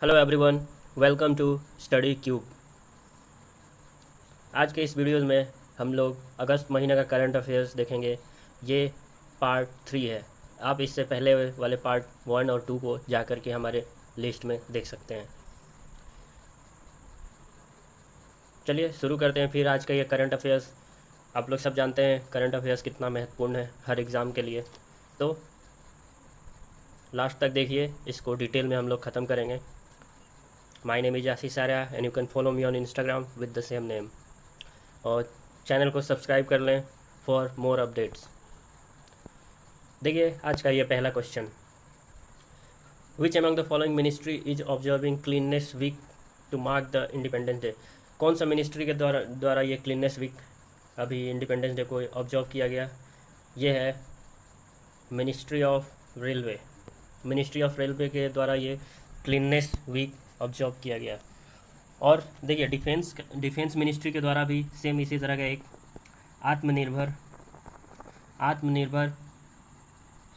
Hello everyone, welcome to Study Cube. आज के इस वीडियो में हम लोग अगस्त महीने का करंट अफेयर्स देखेंगे। ये पार्ट 3 है। आप इससे पहले वाले पार्ट 1 और 2 को जा कर के हमारे लिस्ट में देख सकते हैं। चलिए शुरू करते हैं फिर आज का ये करंट अफेयर्स। आप लोग सब जानते हैं करंट अफेयर्स कितना महत्वपूर्ण है हर एग्ज़ाम के लिए, तो लास्ट तक देखिए, इसको डिटेल में हम लोग ख़त्म करेंगे। My name is Ashish Arya and you can follow me on Instagram with the same name, और चैनल को सब्सक्राइब कर लें फॉर मोर अपडेट्स। देखिए आज का ये पहला question, which among the following ministry is observing cleanness week to mark the Independence Day. कौन सा मिनिस्ट्री के द्वारा ये क्लीननेस वीक अभी इंडिपेंडेंस डे को ऑब्जर्व किया गया? ये है ministry of railway. Ministry of railway के द्वारा ये क्लीननेस वीक ऑब्जर्व किया गया। और देखिए डिफेंस मिनिस्ट्री के द्वारा भी सेम इसी तरह का एक आत्मनिर्भर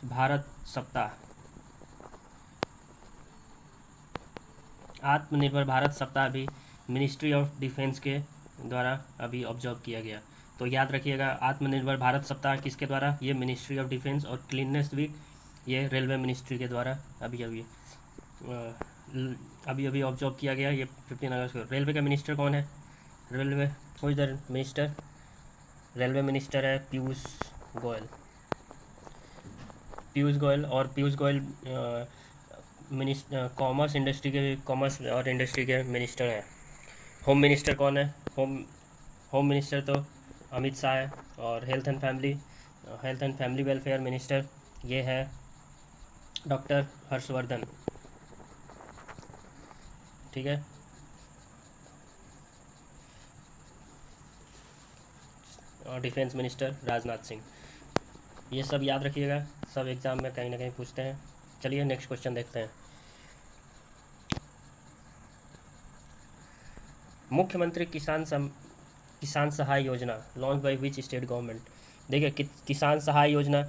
भारत सप्ताह भी मिनिस्ट्री ऑफ डिफेंस के द्वारा अभी ऑब्जर्व किया गया। तो याद रखिएगा, आत्मनिर्भर भारत सप्ताह किसके द्वारा? ये मिनिस्ट्री ऑफ डिफेंस। और क्लीननेस वीक ये रेलवे मिनिस्ट्री के द्वारा अभी ऑब्जर्व किया गया। ये 15 अगस्त को। रेलवे का मिनिस्टर कौन है? Railway who is the minister? Railway minister है पीयूष गोयल। और पीयूष गोयल कॉमर्स और इंडस्ट्री के मिनिस्टर हैं। होम मिनिस्टर कौन है? होम मिनिस्टर तो अमित शाह है। और health and family welfare minister ये है डॉक्टर हर्षवर्धन। ठीक है। और डिफेंस मिनिस्टर राजनाथ सिंह। ये सब याद रखिएगा, सब एग्ज़ाम में कहीं ना कहीं पूछते हैं। चलिए नेक्स्ट क्वेश्चन देखते हैं। मुख्यमंत्री किसान सहाय योजना launch by which state government. देखिए किसान सहाय योजना,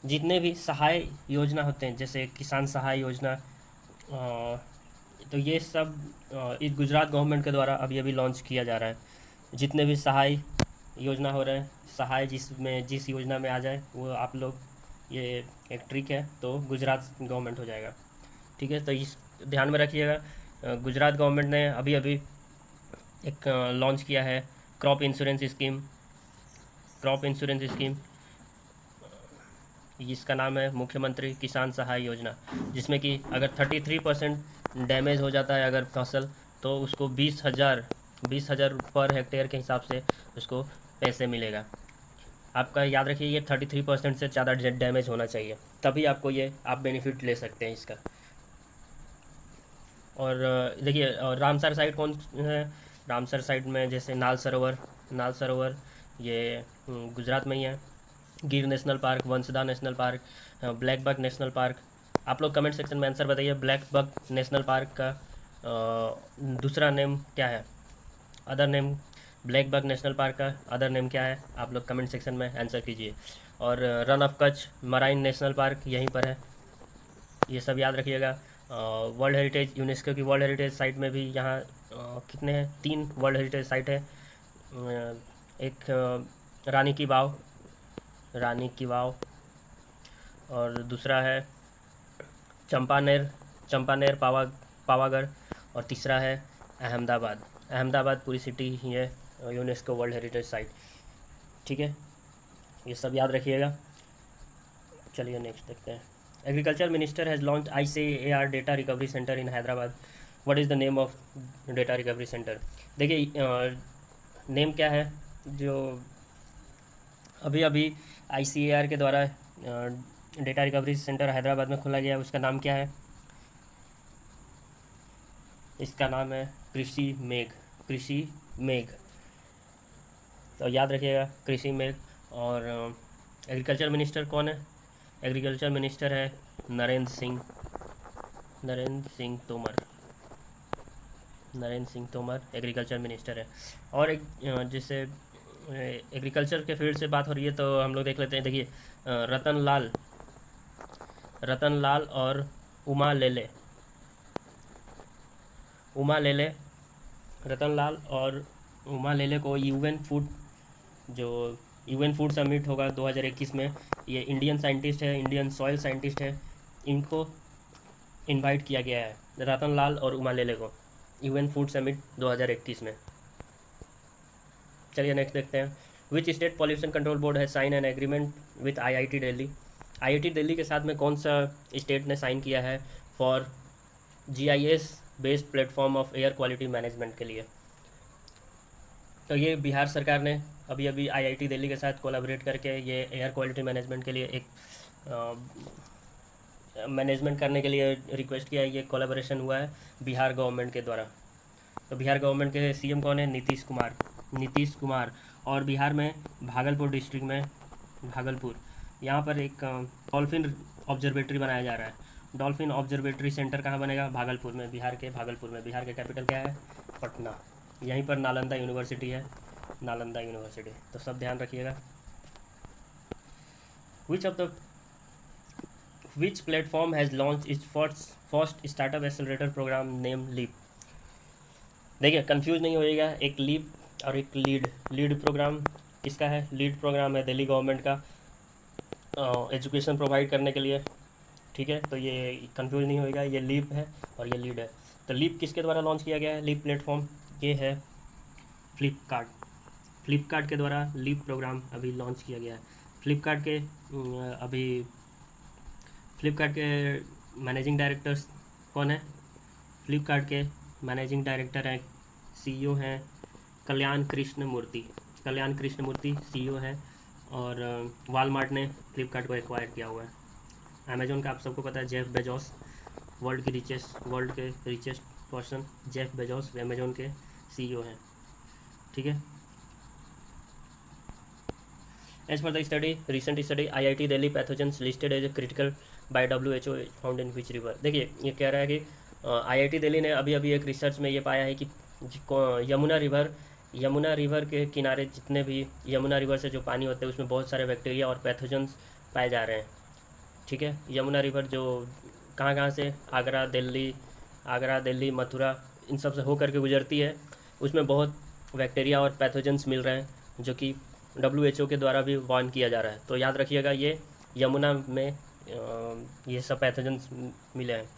जितने भी सहाय योजना होते हैं जैसे किसान सहाय योजना, तो ये सब इस गुजरात गवर्नमेंट के द्वारा अभी लॉन्च किया जा रहा है। जितने भी सहाय योजना हो रहे हैं, सहाय जिस योजना में आ जाए वो आप लोग, ये एक ट्रिक है, तो गुजरात गवर्नमेंट हो जाएगा। ठीक है, तो इस ध्यान में रखिएगा। गुजरात गवर्नमेंट ने अभी एक लॉन्च किया है क्रॉप इंश्योरेंस स्कीम। इसका नाम है मुख्यमंत्री किसान सहाय योजना, जिसमें कि अगर 33% डैमेज हो जाता है अगर फसल, तो उसको 20,000 पर हेक्टेयर के हिसाब से उसको पैसे मिलेगा। आपका याद रखिए, ये 33% से ज़्यादा डैमेज होना चाहिए, तभी आपको आप बेनिफिट ले सकते हैं इसका। और देखिए, और रामसर साइट कौन है? रामसर साइट में जैसे नाल सरोवर ये गुजरात में ही है। Gir national park, Vansda national park, blackbuck national park. आप लोग कमेंट सेक्शन में आंसर बताइए, ब्लैक बक नेशनल पार्क का दूसरा नेम क्या है? Other name blackbuck national park का अदर नेम क्या है? आप लोग कमेंट सेक्शन में आंसर कीजिए। और run of Kutch marine national park यहीं पर है। ये सब याद रखिएगा। वर्ल्ड हेरिटेज, यूनेस्को की वर्ल्ड हेरिटेज साइट में भी यहाँ कितने हैं? 3 वर्ल्ड हेरिटेज साइट है। एक रानी की वाव, और दूसरा है चंपानेर पावागढ़, और तीसरा है अहमदाबाद पूरी सिटी ही है यूनेस्को वर्ल्ड हेरिटेज साइट। ठीक है, ये सब याद रखिएगा। चलिए नेक्स्ट देखते हैं। Agriculture minister has launch ICAR data recovery centre in Hyderabad. What is the name of data recovery centre? देखिए नेम क्या है जो अभी ICAR के द्वारा डेटा रिकवरी सेंटर हैदराबाद में खोला गया, उसका नाम क्या है? इसका नाम है कृषि मेघ। तो याद रखिएगा कृषि मेघ। और एग्रीकल्चर मिनिस्टर कौन है? एग्रीकल्चर मिनिस्टर है नरेंद्र सिंह तोमर एग्रीकल्चर मिनिस्टर है। और एक जैसे एग्रीकल्चर के फील्ड से बात हो रही है तो हम लोग देख लेते हैं। देखिए रतन लाल और उमा लेले, उमा लेले, रतन लाल और उमा लेले को यूएन फूड समिट होगा 2021 में, ये इंडियन साइंटिस्ट है, इंडियन सॉइल साइंटिस्ट है, इनको इनवाइट किया गया है, रतन लाल और उमा लेले को यूएन फूड समिट 2021 में। चलिए नेक्स्ट देखते हैं। Which state pollution control board है sign an agreement with IIT Delhi? IIT Delhi के साथ में कौन सा स्टेट ने साइन किया है for GIS based platform of air quality management के लिए? तो ये बिहार सरकार ने अभी अभी आईआईटी दिल्ली के साथ कोलैबोरेट करके ये एयर क्वालिटी मैनेजमेंट के लिए एक मैनेजमेंट करने के लिए रिक्वेस्ट किया है। ये कोलैबोरेशन हुआ है बिहार गवर्नमेंट के द्वारा। तो बिहार गवर्नमेंट के सीएम कौन है? नीतीश कुमार। और बिहार में भागलपुर डिस्ट्रिक्ट में भागलपुर, यहाँ पर एक डॉल्फिन ऑब्जर्वेटरी बनाया जा रहा है। डॉल्फिन ऑब्जर्वेटरी सेंटर कहाँ बनेगा? भागलपुर में, बिहार के भागलपुर में। बिहार के कैपिटल क्या है? पटना। यहीं पर नालंदा यूनिवर्सिटी है, नालंदा यूनिवर्सिटी। तो सब ध्यान रखिएगा। Which platform has launch its first startup accelerator program name Leap? देखिए कंफ्यूज नहीं होइएगा, एक लीप और एक लीड प्रोग्राम किसका है? लीड प्रोग्राम है दिल्ली गवर्नमेंट का एजुकेशन प्रोवाइड करने के लिए, ठीक है। तो ये कंफ्यूज नहीं होएगा, ये लीप है और ये लीड है। तो लीप किसके द्वारा लॉन्च किया गया है? लीप प्लेटफॉर्म ये है फ्लिपकार्ट के द्वारा लीप प्रोग्राम अभी लॉन्च किया गया है। फ्लिपकार्ट के मैनेजिंग डायरेक्टर्स कौन है? फ्लिपकार्ट के मैनेजिंग डायरेक्टर हैं, सीईओ हैं कल्याण कृष्ण मूर्ति सीईओ है। और वालमार्ट ने फ्लिपकार्ट को एक्वायर किया हुआ है। अमेजोन का आप सबको पता है, जेफ बेजोस, वर्ल्ड के richest person Jeff Bezos Amazon के सीईओ हैं, ठीक है। As per the recent study IIT Delhi pathogens listed as a critical by WHO found in which river? देखिए ये कह रहा है कि आईआईटी दिल्ली ने अभी एक रिसर्च में ये पाया है कि यमुना रिवर के किनारे जितने भी यमुना रिवर से जो पानी होते हैं उसमें बहुत सारे बैक्टीरिया और पैथोजेंस पाए जा रहे हैं, ठीक है। यमुना रिवर जो कहाँ से आगरा दिल्ली मथुरा इन सब से होकर के गुजरती है, उसमें बहुत बैक्टीरिया और पैथोजेंस मिल रहे हैं जो कि WHO के द्वारा भी वार्न किया जा रहा है। तो याद रखिएगा ये यमुना में ये सब पैथोजेंस मिले हैं।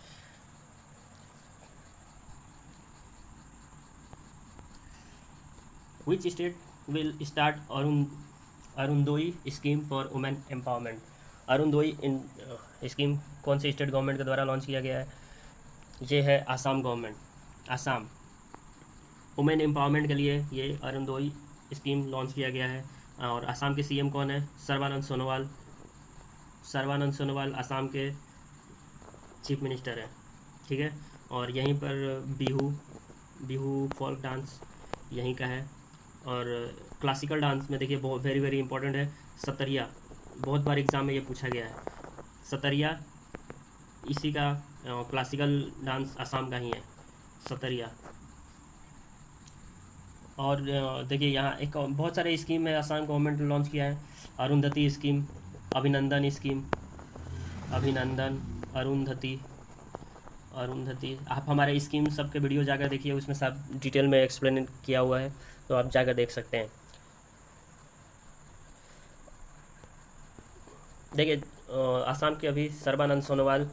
Which state will start Arunodaya scheme for women empowerment? Arunodaya scheme कौन से स्टेट गवर्नमेंट के द्वारा लॉन्च किया गया है? ये है Assam government. Assam women empowerment के लिए ये अरुणोदय स्कीम लॉन्च किया गया है। और आसाम के सीएम कौन है? सर्बानंद सोनोवाल आसाम के चीफ मिनिस्टर है, ठीक है। और यहीं पर बिहू फोल्क डांस यहीं का है। और क्लासिकल डांस में देखिए बहुत वेरी इंपॉर्टेंट है सतरिया, बहुत बार एग्ज़ाम में ये पूछा गया है। सतरिया इसी का क्लासिकल डांस आसाम का ही है, सतरिया। और देखिए यहाँ एक बहुत सारे स्कीम है आसाम गवर्नमेंट ने लॉन्च किया है। अरुंधति स्कीम, अभिनंदन स्कीम, अरुंधति। आप हमारे स्कीम सबके वीडियो जाकर देखिए, उसमें सब डिटेल में एक्सप्लेन किया हुआ है, तो आप जाकर देख सकते हैं। देखिए आसाम के अभी सर्बानंद सोनोवाल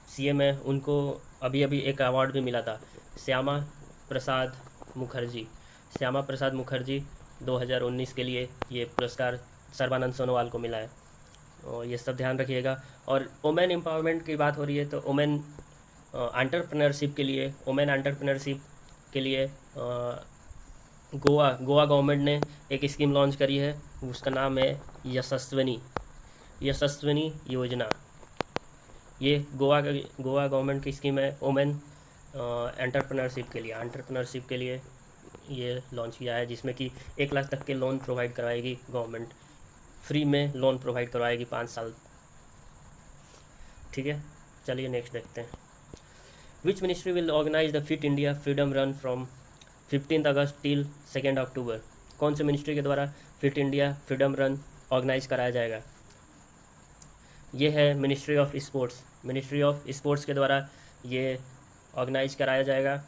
सीएम है, उनको अभी एक अवार्ड भी मिला था, श्यामा प्रसाद मुखर्जी 2019 के लिए ये पुरस्कार सर्बानंद सोनोवाल को मिला है। और ये सब ध्यान रखिएगा। और वुमेन एम्पावरमेंट की बात हो रही है तो वुमेन एंटरप्रेन्योरशिप के लिए गोवा गवर्नमेंट ने एक स्कीम लॉन्च करी है, उसका नाम है यशस्विनी योजना। ये गोवा गवर्नमेंट की स्कीम है वुमेन एंटरप्रेन्योरशिप के लिए ये लॉन्च किया है, जिसमें कि 1 लाख तक के लोन प्रोवाइड करवाएगी गवर्नमेंट, फ्री में लोन प्रोवाइड करवाएगी 5 साल, ठीक है। चलिए नेक्स्ट देखते हैं। Which ministry will organise the Fit India Freedom Run from 15 August till 2 October? कौन से मिनिस्ट्री के द्वारा Fit India Freedom Run organise कराया जाएगा? ये है मिनिस्ट्री ऑफ स्पोर्ट्स के द्वारा ये ऑर्गेनाइज कराया जाएगा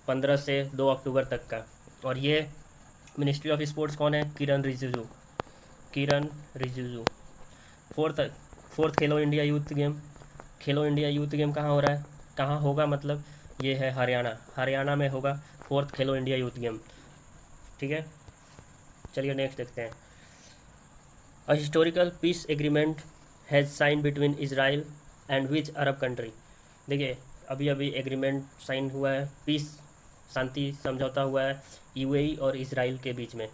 15 से 2 अक्टूबर तक का। और ये मिनिस्ट्री ऑफ स्पोर्ट्स कौन है? किरण रिजिजू, किरण रिजिजू। फोर्थ फोर्थ खेलो इंडिया यूथ गेम, खेलो इंडिया यूथ गेम कहाँ हो रहा है, कहाँ होगा, मतलब ये है हरियाणा, हरियाणा में होगा फोर्थ खेलो इंडिया यूथ गेम। ठीक है, चलिए नेक्स्ट देखते हैं। A historical peace agreement has sign between Israel and which Arab country. देखिए अभी अभी एग्रीमेंट साइन हुआ है, पीस शांति समझौता हुआ है यूएई और इजराइल के बीच में,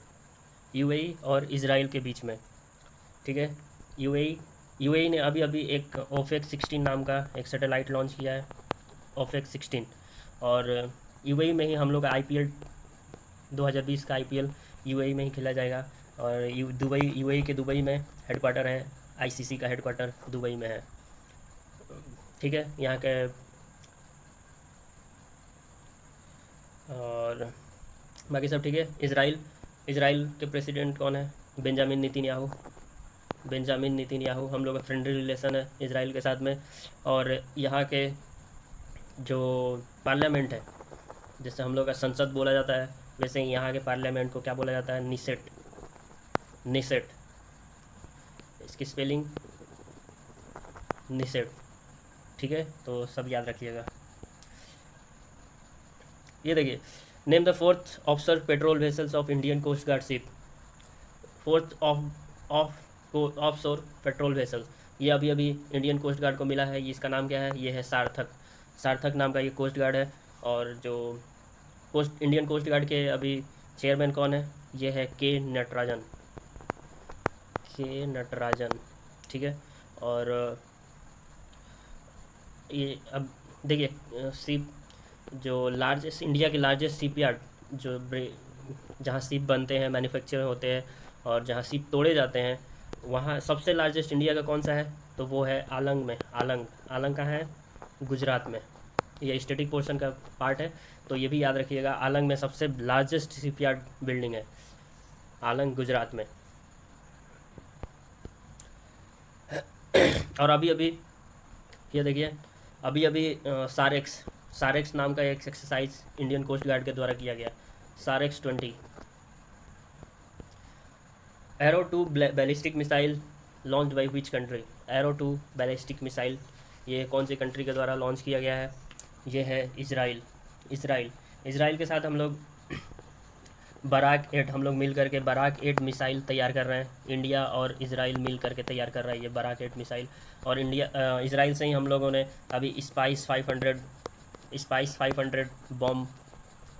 यूएई और इजराइल के बीच में। ठीक है, यूएई ने अभी अभी एक ओफेक 16 नाम का एक सैटेलाइट लॉन्च किया है, ओफेक 16। और यूएई में ही हम लोग आईपीएल 2020 का आईपीएल यूएई में ही खेला जाएगा। और दुबई, यूएई के दुबई में हेडक्वार्टर है, आईसीसी का हेडक्वार्टर दुबई में है। ठीक है, यहाँ के और बाकी सब ठीक है। इजराइल के प्रेसिडेंट कौन है? Benjamin Netanyahu, Benjamin Netanyahu. हम लोग का फ्रेंडली रिलेशन है इजराइल के साथ में। और यहाँ के जो पार्लियामेंट है, जैसे हम लोग का संसद बोला जाता है, वैसे ही यहाँ के पार्लियामेंट को क्या बोला जाता है? निसेट, निसेट, इसकी स्पेलिंग निसेट। ठीक है, तो सब याद रखिएगा। ये देखिए, name the fourth offshore patrol vessels of Indian Coast Guard ship. Fourth offshore patrol vessel, ये अभी अभी इंडियन कोस्ट गार्ड को मिला है। ये इसका नाम क्या है? ये है सार्थक, सार्थक नाम का ये कोस्ट गार्ड है। और जो इंडियन कोस्ट गार्ड के अभी चेयरमैन कौन है? ये है के नटराजन, के नटराजन। ठीक है, और ये अब देखिए शिप, जो लार्जेस्ट, इंडिया के लार्जेस्ट शिप यार्ड, जो जहाँ शिप बनते हैं, मैन्युफैक्चर होते हैं और जहाँ शिप तोड़े जाते हैं, वहाँ सबसे लार्जेस्ट इंडिया का कौन सा है? तो वो है आलंग में। आलंग कहाँ है? गुजरात में। ये स्टैटिक पोर्शन का पार्ट है, तो ये भी याद रखिएगा। आलंग में सबसे लार्जेस्ट शिप यार्ड बिल्डिंग है, आलंग गुजरात में। और अभी अभी ये देखिए, अभी अभी सारेक्स नाम का एक एक्सरसाइज इंडियन कोस्ट गार्ड के द्वारा किया गया, SAREX 20। Arrow 2 ballistic missile launch by which country? Arrow 2 ballistic missile ये कौन सी कंट्री के द्वारा लॉन्च किया गया है? ये है इजराइल के साथ हम लोग बराक 8, हम लोग मिल करके बराक 8 मिसाइल तैयार कर रहे हैं। इंडिया और इजराइल मिल करके तैयार कर रहा है ये बराक 8 मिसाइल। और इजराइल से ही हम लोगों ने अभी स्पाइस 500 बॉम्ब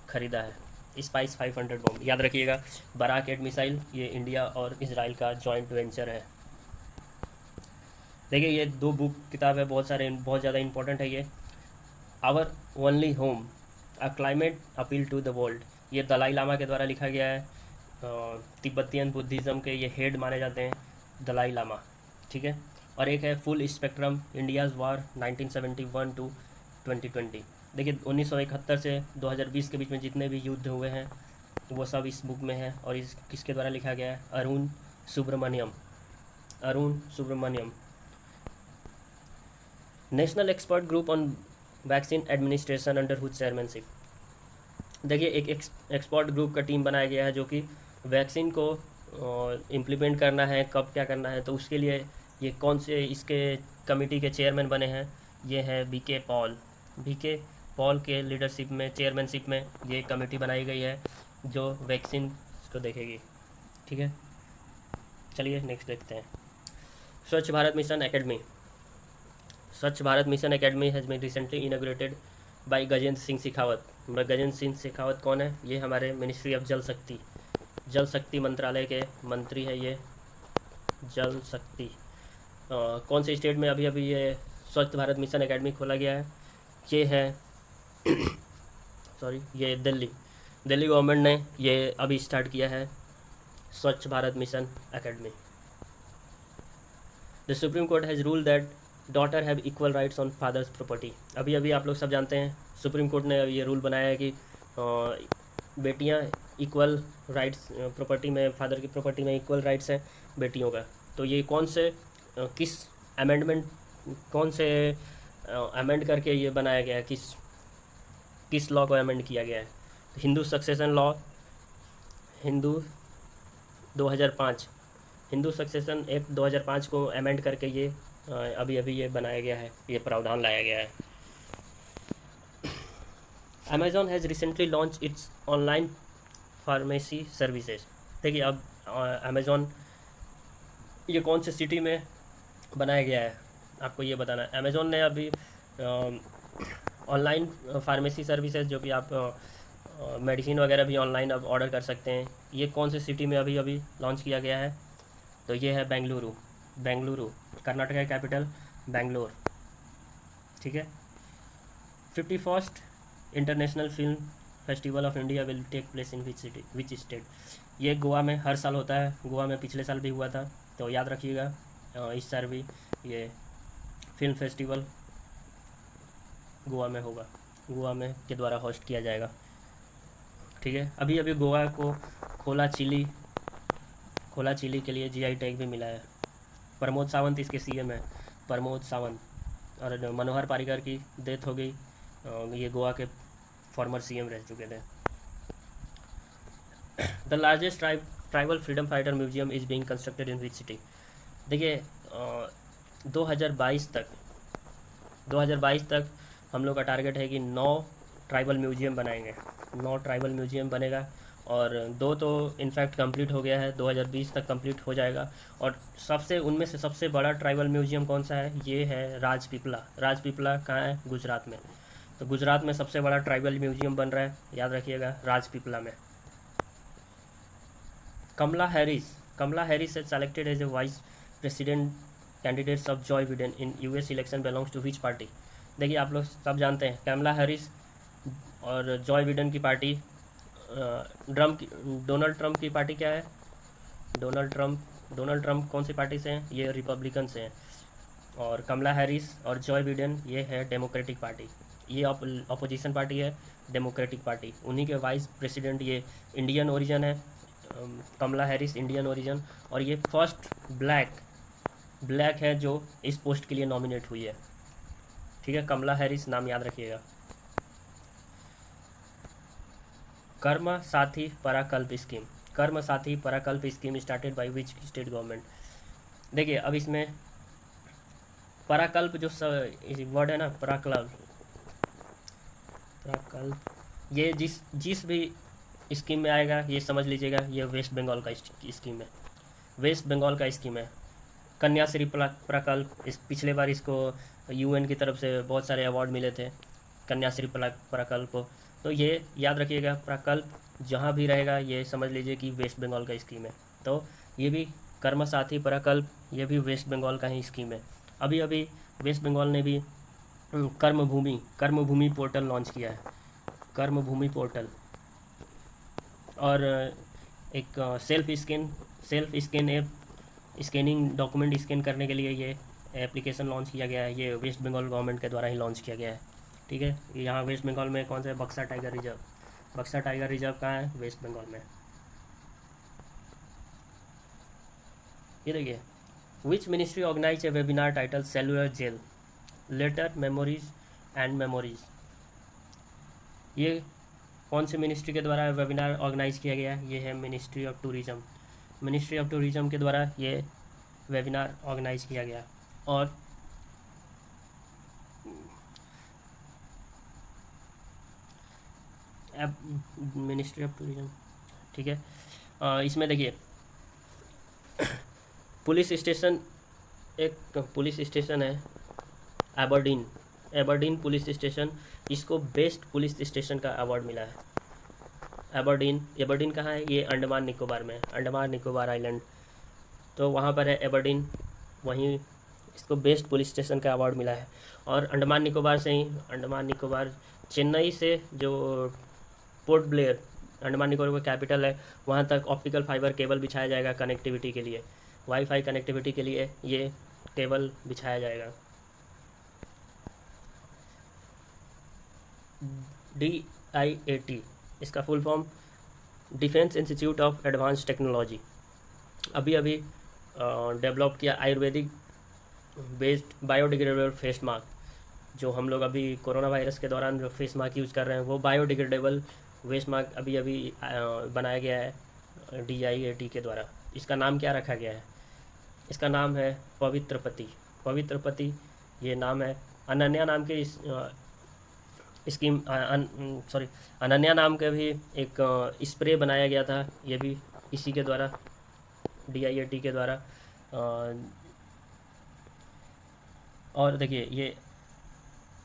खरीदा है, स्पाइस 500 बॉम्ब। याद रखिएगा, बराक 8 मिसाइल ये इंडिया और इजराइल का जॉइंट वेंचर है। देखिए ये 2 बुक किताब है, बहुत ज़्यादा इंपॉर्टेंट है ये। Our only home, a climate appeal to the world, ये दलाई लामा के द्वारा लिखा गया है। तिब्बतियन बुद्धिज़्म के ये हेड माने जाते हैं दलाई लामा। ठीक है, और एक है full spectrum India's war 1971 to 2020। देखिए 1971 से 2020 के बीच में जितने भी युद्ध हुए हैं वो सब इस बुक में है। और इस किसके द्वारा लिखा गया है? Arun Subramanian. National expert group on vaccine administration under whose chairmanship. देखिए एक एक्सपर्ट ग्रुप का टीम बनाया गया है जो कि वैक्सीन को इम्प्लीमेंट करना है, कब क्या करना है, तो उसके लिए ये कौन से इसके कमेटी के चेयरमैन बने हैं? ये है बीके पॉल के लीडरशिप में, चेयरमैनशिप में ये कमेटी बनाई गई है जो वैक्सीन को देखेगी। ठीक है, चलिए नेक्स्ट देखते हैं। स्वच्छ Bharat mission academy. Swachh Bharat mission academy has been recently inaugurated by Gajendra Singh Shekhawat. Gajendra Singh Shekhawat कौन है? ये हमारे मिनिस्ट्री ऑफ जल शक्ति मंत्रालय के मंत्री है ये, जल शक्ति। कौन से स्टेट में अभी अभी ये स्वच्छ भारत मिशन एकेडमी खोला गया है? ये है ये दिल्ली गवर्नमेंट ने ये अभी स्टार्ट किया है स्वच्छ Bharat mission academy. The supreme court has rule that daughter have equal rights on fathers property. अभी अभी आप लोग सब जानते हैं सुप्रीम कोर्ट ने ये रूल बनाया है कि बेटियां इक्वल राइट्स प्रॉपर्टी में, फादर की प्रॉपर्टी में इक्वल राइट्स हैं बेटियों का। तो ये कौन से अमेंड करके ये बनाया गया है, किस किस लॉ को अमेंड किया गया है? तो Hindu succession law, Hindu 2005, Hindu succession act 2005 को अमेंड करके ये अभी अभी ये बनाया गया है, ये प्रावधान लाया गया है। Amazon has recently launch its online pharmacy services. देखिए अब अमेजॉन ये कौन से सिटी में बनाया गया है आपको ये बताना है। अमेजॉन ने अभी ऑनलाइन फार्मेसी सर्विसेज, जो कि आप मेडिसिन वगैरह भी ऑनलाइन अब ऑर्डर कर सकते हैं, ये कौन से सिटी में अभी अभी लॉन्च किया गया है? तो ये है बेंगलुरु। बेंगलुरु कर्नाटक का कैपिटल बेंगलोर, ठीक है। 51st international film festival of India will take place in which city, which state? ये गोवा में हर साल होता है। गोवा में पिछले साल भी हुआ था, तो याद रखिएगा इस साल भी ये फिल्म फेस्टिवल गोवा में होगा, गोवा में के द्वारा होस्ट किया जाएगा, ठीक है। अभी अभी गोवा को खोला चिली के लिए जीआई टैग भी मिला है। प्रमोद सावंत इसके सीएम है, प्रमोद सावंत। और मनोहर पारिकर की डेथ हो गई, ये गोवा के फॉर्मर सीएम रह चुके थे। The largest tribal freedom fighter museum is being constructed in which city? देखिए 2022 तक हम लोग का टारगेट है कि 9 ट्राइबल म्यूजियम बनाएंगे, 9 ट्राइबल म्यूजियम बनेगा, और 2 तो इनफैक्ट कंप्लीट हो गया है, 2020 तक कंप्लीट हो जाएगा। और उनमें से सबसे बड़ा ट्राइबल म्यूजियम कौन सा है? ये है राजपीपला। राजपीपला कहाँ है? गुजरात में। तो गुजरात में सबसे बड़ा ट्राइबल म्यूजियम बन रहा है, याद रखिएगा, राजपीपला में। कमला Harris is selected as a vice president candidates of Joe Biden in US election belongs to which party? देखिए आप लोग सब जानते हैं कमला हैरिस और जॉय बिडेन की पार्टी, डोनाल्ड ट्रंप की पार्टी क्या है? डोनाल्ड ट्रंप कौन सी पार्टी से हैं? ये रिपब्लिकन से हैं। और कमला हैरिस और जॉय बिडेन ये है डेमोक्रेटिक पार्टी, ये अपोजिशन पार्टी है, डेमोक्रेटिक पार्टी। उन्हीं के वाइस प्रेसिडेंट ये इंडियन ओरिजिन है, कमला हैरिस इंडियन ओरिजिन, और ये फर्स्ट ब्लैक है जो इस पोस्ट के लिए नॉमिनेट हुई है, ठीक है। कमला हैरिस नाम याद रखिएगा। Karma Sathi Prakalpa scheme started by which state government? देखिए अब इसमें पराकल्प जो वर्ड है ना, पराकल्प, ये जिस भी स्कीम में आएगा ये समझ लीजिएगा ये वेस्ट बंगाल का स्कीम है, वेस्ट बंगाल का स्कीम है। कन्याश्री प्रकल्प, इस पिछले बार इसको यूएन की तरफ से बहुत सारे अवार्ड मिले थे, कन्याश्री प्रकल्प। तो ये याद रखिएगा, प्रकल्प जहाँ भी रहेगा ये समझ लीजिए कि वेस्ट बंगाल का स्कीम है। तो ये भी कर्म साथी प्रकल्प, ये भी वेस्ट बंगाल का ही स्कीम है। अभी अभी वेस्ट बंगाल ने भी कर्मभूमि पोर्टल लॉन्च किया है, कर्मभूमि पोर्टल। और एक self scan app, scanning document scan करने के लिए ये एप्लीकेशन लॉन्च किया गया है, ये वेस्ट बंगाल गवर्नमेंट के द्वारा ही लॉन्च किया गया है, ठीक है। यहाँ वेस्ट बंगाल में कौन सा है? बक्सा टाइगर रिजर्व कहाँ है? वेस्ट बंगाल में। ये देखिए, which ministry organise a webinar title Cellular Jail letter memories and memories? ये कौन सी मिनिस्ट्री के द्वारा वेबिनार ऑर्गेनाइज किया गया? ये है मिनिस्ट्री ऑफ टूरिज़्म के द्वारा ये वेबिनार ऑर्गेनाइज किया गया। और मिनिस्ट्री ऑफ टूरिज़्म, ठीक है। इसमें देखिए पुलिस स्टेशन है एबरडीन पुलिस स्टेशन, इसको बेस्ट पुलिस स्टेशन का अवार्ड मिला है। एबरडीन कहाँ है? ये अंडमान निकोबार में, अंडमान निकोबार आइलैंड, तो वहाँ पर है एबरडीन, वहीं इसको बेस्ट पुलिस स्टेशन का अवार्ड मिला है। और अंडमान निकोबार चेन्नई से जो पोर्ट ब्लेयर, अंडमान निकोबार का कैपिटल है, वहाँ तक ऑप्टिकल फाइबर केबल बिछाया जाएगा कनेक्टिविटी के लिए, वाईफाई कनेक्टिविटी के लिए ये केबल बिछाया जाएगा। DIAT इसका full form defence institute of advance technology, अभी अभी डेवलप किया Ayurvedic based biodegradable face mask. जो हम लोग अभी कोरोना वायरस के दौरान जो फेस मास्क यूज़ कर रहे हैं वो बायोडिग्रेडेबल वेस्ट मास्क अभी अभी बनाया गया है DIAT के द्वारा। इसका नाम क्या रखा गया है? इसका नाम है पवित्रपति। पवित्रपति ये नाम है। अनन्या नाम के इस स्कीम सॉरी अनन्या नाम का भी एक स्प्रे बनाया गया था, ये भी इसी के द्वारा, DIAT के द्वारा। और देखिए ये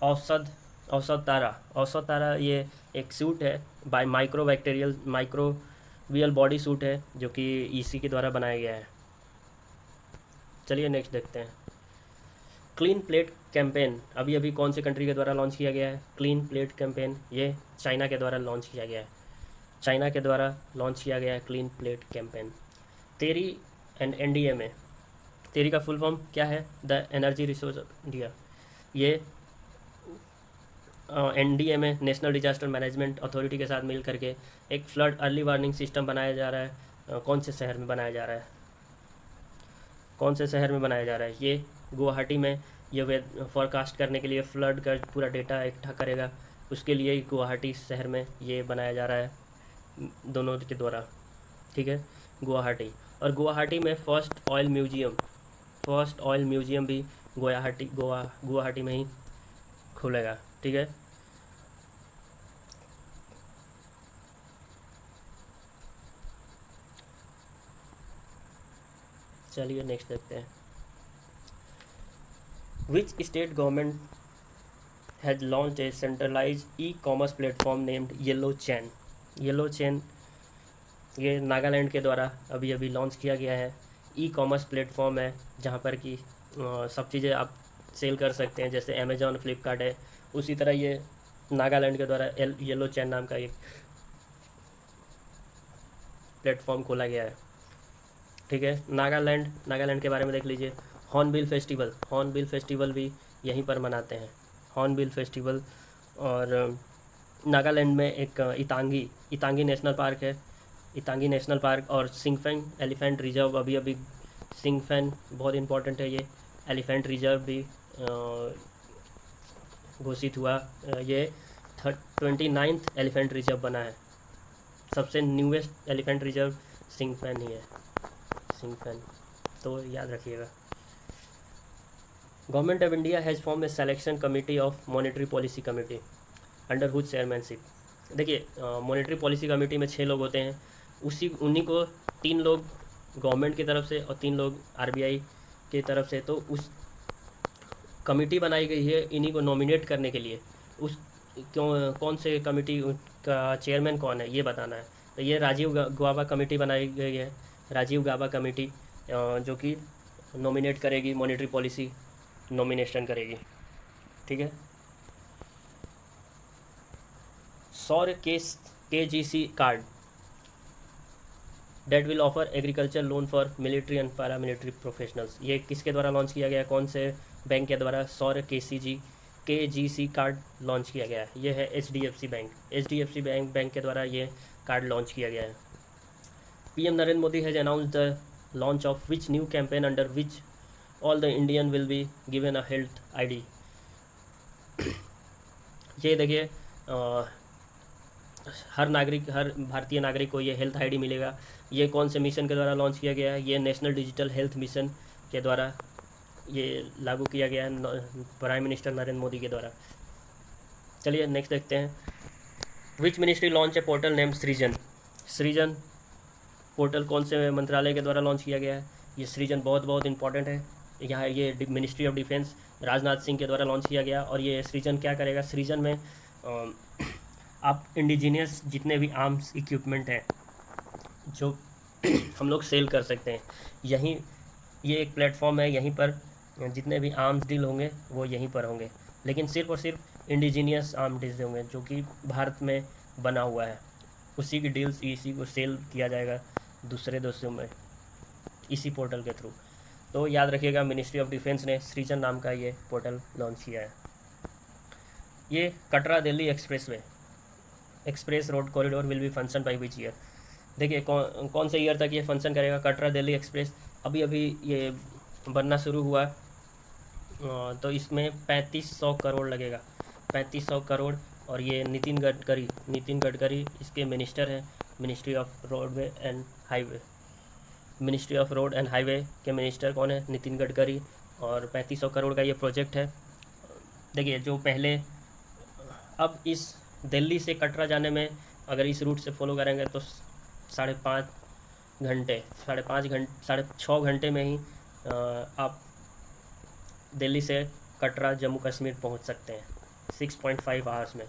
औसत तारा ये एक सूट है बाय माइक्रोबियल बॉडी सूट है जो कि इसी के द्वारा बनाया गया है। चलिए नेक्स्ट देखते हैं। क्लीन प्लेट कैंपेन अभी अभी कौन से कंट्री के द्वारा लॉन्च किया गया है? क्लीन प्लेट कैंपेन ये चाइना के द्वारा लॉन्च किया गया है। चाइना के द्वारा लॉन्च किया गया है क्लीन प्लेट कैंपेन। तेरी एंड NDMA, तेरी का फुल फॉर्म क्या है? The energy resource India. ये NDMA national disaster management authority के साथ मिल करके एक फ्लड अर्ली वार्निंग सिस्टम बनाया जा रहा है। कौन से शहर में बनाया जा रहा है? कौन से शहर में बनाया जा रहा है? ये गुवाहाटी में। ये फॉरकास्ट करने के लिए फ्लड का पूरा डेटा इकट्ठा करेगा, उसके लिए गुवाहाटी शहर में ये बनाया जा रहा है दोनों के द्वारा, ठीक है, गुवाहाटी। और गुवाहाटी में फर्स्ट ऑयल म्यूजियम भी गुवाहाटी में ही खुलेगा, ठीक है। चलिए नेक्स्ट देखते हैं। Which state government has launch a centralise e-commerce platform named Yellow Chain. ये नागालैंड के द्वारा अभी अभी लॉन्च किया गया है। ई-कॉमर्स प्लेटफॉर्म है जहाँ पर कि सब चीज़ें आप सेल कर सकते हैं, जैसे अमेजॉन, फ्लिपकार्ट है, उसी तरह ये नागालैंड के द्वारा येलो चेन नाम का एक प्लेटफॉर्म खोला गया है, ठीक है। नागालैंड के बारे में देख लीजिए। हॉर्नबिल फेस्टिवल भी यहीं पर मनाते हैं, हॉर्नबिल फेस्टिवल। और नागालैंड में एक इतांगी नेशनल पार्क है, इतांगी नेशनल पार्क। और सिंगफेन एलिफेंट रिजर्व अभी सिंगफेन बहुत इम्पोर्टेंट है, ये एलिफेंट रिजर्व भी घोषित हुआ। ये 29th एलिफेंट रिजर्व बना है। सबसे न्यूएस्ट एलिफेंट रिजर्व सिंगफेन ही है, सिंगफेन, तो याद रखिएगा। Government of India has form a selection committee of monetary policy committee under whose chairmanship. देखिए मॉनेटरी पॉलिसी कमेटी में 6 लोग होते हैं, उन्हीं को 3 लोग गवर्नमेंट की तरफ से और 3 लोग RBI की तरफ से, तो उस कमेटी बनाई गई है इन्हीं को नॉमिनेट करने के लिए। कौन से कमेटी का चेयरमैन कौन है ये बताना है। तो ये राजीव गाबा कमेटी बनाई गई है, राजीव गाबा कमेटी, जो कि नॉमिनेट करेगी, मॉनेटरी पॉलिसी नॉमिनेशन करेगी, ठीक है। सौर KGC card that will offer agriculture loan for military and paramilitary professionals. ये किसके द्वारा लॉन्च किया गया है? कौन से बैंक के द्वारा सौर KGC कार्ड लॉन्च किया गया है? ये है HDFC बैंक के द्वारा ये कार्ड लॉन्च किया गया है। PM Narendra Modi has announced the launch of which new campaign under which all the Indian will be given a health ID। ये देखिए हर भारतीय नागरिक को ये हेल्थ ID मिलेगा। ये कौन से मिशन के द्वारा लॉन्च किया गया है? ये नेशनल डिजिटल हेल्थ मिशन के द्वारा ये लागू किया गया है, प्राइम मिनिस्टर नरेंद्र मोदी के द्वारा। चलिए नेक्स्ट देखते हैं। Which ministry launch a portal name सृजन पोर्टल कौन से मंत्रालय के द्वारा लॉन्च किया गया है? ये सृजन बहुत इंपॉर्टेंट है। यहाँ ये ministry of defence Rajnath Singh के द्वारा लॉन्च किया गया। और ये सृजन क्या करेगा? सृजन में आप इंडिजीनियस जितने भी आर्म्स इक्विपमेंट हैं जो हम लोग सेल कर सकते हैं, यहीं ये एक प्लेटफॉर्म है, यहीं पर जितने भी आर्म्स डील होंगे वो यहीं पर होंगे, लेकिन सिर्फ और सिर्फ इंडिजीनियस आर्म डील्स होंगे जो कि भारत में बना हुआ है। उसी की डील्स इसी को सेल किया जाएगा दूसरे देशों में इसी पोर्टल के थ्रू। तो याद रखिएगा मिनिस्ट्री ऑफ डिफेंस ने सृजन नाम का ये पोर्टल लॉन्च किया है। ये Katra Delhi express road corridor will be function by which year. देखिए कौन से ईयर तक ये फंक्शन करेगा? कटरा दिल्ली एक्सप्रेस अभी ये बनना शुरू हुआ तो इसमें 3500 करोड़ लगेगा, 3500 करोड़। और ये नितिन गडकरी इसके मिनिस्टर हैं, ministry of roadway and highway. Ministry of road and highway के मिनिस्टर कौन है? नितिन गडकरी। और 3500 करोड़ का ये प्रोजेक्ट है। देखिए जो पहले, अब इस दिल्ली से कटरा जाने में अगर इस रूट से फॉलो करेंगे तो 6.5 घंटे में ही आप दिल्ली से कटरा जम्मू कश्मीर पहुंच सकते हैं 6.5 आवर्स में।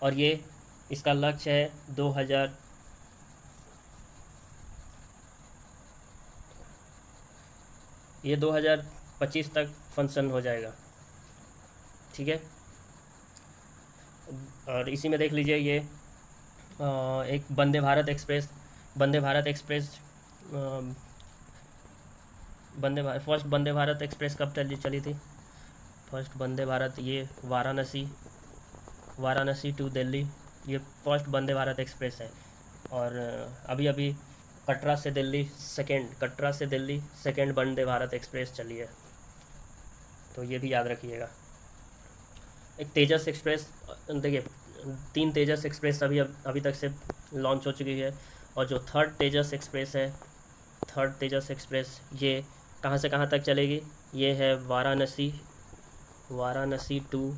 और ये इसका लक्ष्य है 2025 तक फंक्शन हो जाएगा, ठीक है। और इसी में देख लीजिए ये एक Vande Bharat express first Vande Bharat express कब चली थी? फर्स्ट वंदे भारत, ये वाराणसी टू दिल्ली, ये फर्स्ट वंदे भारत एक्सप्रेस है। और अभी अभी कटरा से दिल्ली सेकेंड वंदे भारत एक्सप्रेस चली है, तो ये भी याद रखिएगा। एक तेजस एक्सप्रेस, देखिए 3 तेजस एक्सप्रेस अभी तक से लॉन्च हो चुकी है। और जो थर्ड तेजस एक्सप्रेस ये कहाँ से कहाँ तक चलेगी? ये है वाराणसी टू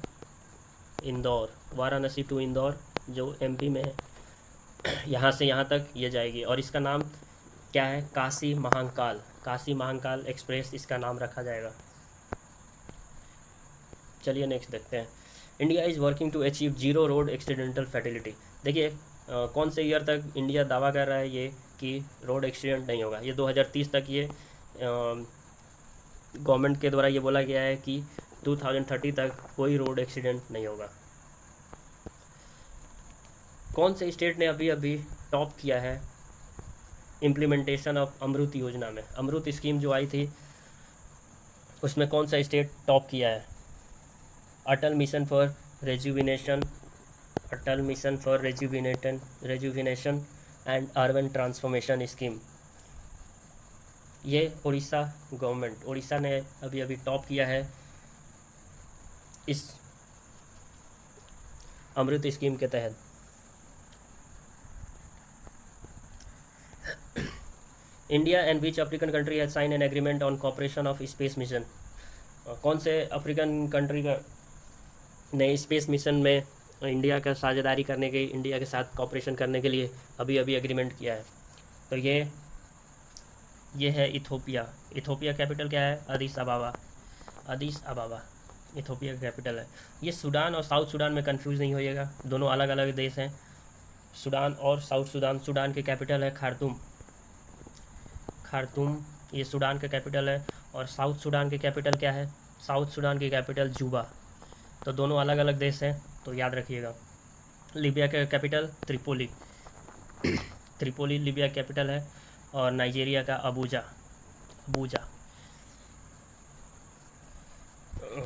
इंदौर, जो एमपी में है। यहाँ से यहाँ तक ये जाएगी। और इसका नाम क्या है? काशी महाकाल एक्सप्रेस इसका नाम रखा जाएगा। चलिए नेक्स्ट देखते हैं। India is working to achieve 0 road accidental fatality. देखिए कौन से ईयर तक इंडिया दावा कर रहा है ये कि रोड एक्सीडेंट नहीं होगा? ये 2030 तक ये गवर्नमेंट के द्वारा ये बोला गया है कि 2030 तक कोई रोड एक्सीडेंट नहीं होगा। कौन से स्टेट ने अभी टॉप किया है इम्प्लीमेंटेशन ऑफ अमृत योजना में? अमृत स्कीम जो आई थी उसमें कौन सा स्टेट टॉप किया है? Atal mission for rejuvenation and urban transformation scheme, ये उड़ीसा ने अभी टॉप किया है इस अमृत स्कीम के तहत। India and which African country has sign an agreement on cooperation of space mission? कौन से अफ्रीकन कंट्री का ने स्पेस मिशन में इंडिया का साझेदारी करने के, इंडिया के साथ कॉपरेशन करने के लिए अभी एग्रीमेंट किया है? तो ये है इथोपिया कैपिटल क्या है? अदिस अबाबा इथोपिया का कैपिटल है। ये सूडान और साउथ सूडान में कंफ्यूज नहीं होइएगा, दोनों अलग अलग देश हैं, सूडान और साउथ सूडान। सूडान के कैपिटल है खार्तूम, ये सूडान का कैपिटल है। और साउथ सूडान के कैपिटल क्या है? साउथ सूडान की कैपिटल जूबा। तो दोनों अलग अलग देश हैं, तो याद रखिएगा। लीबिया का कैपिटल त्रिपोली लीबिया कैपिटल है। और नाइजीरिया का अबूजा।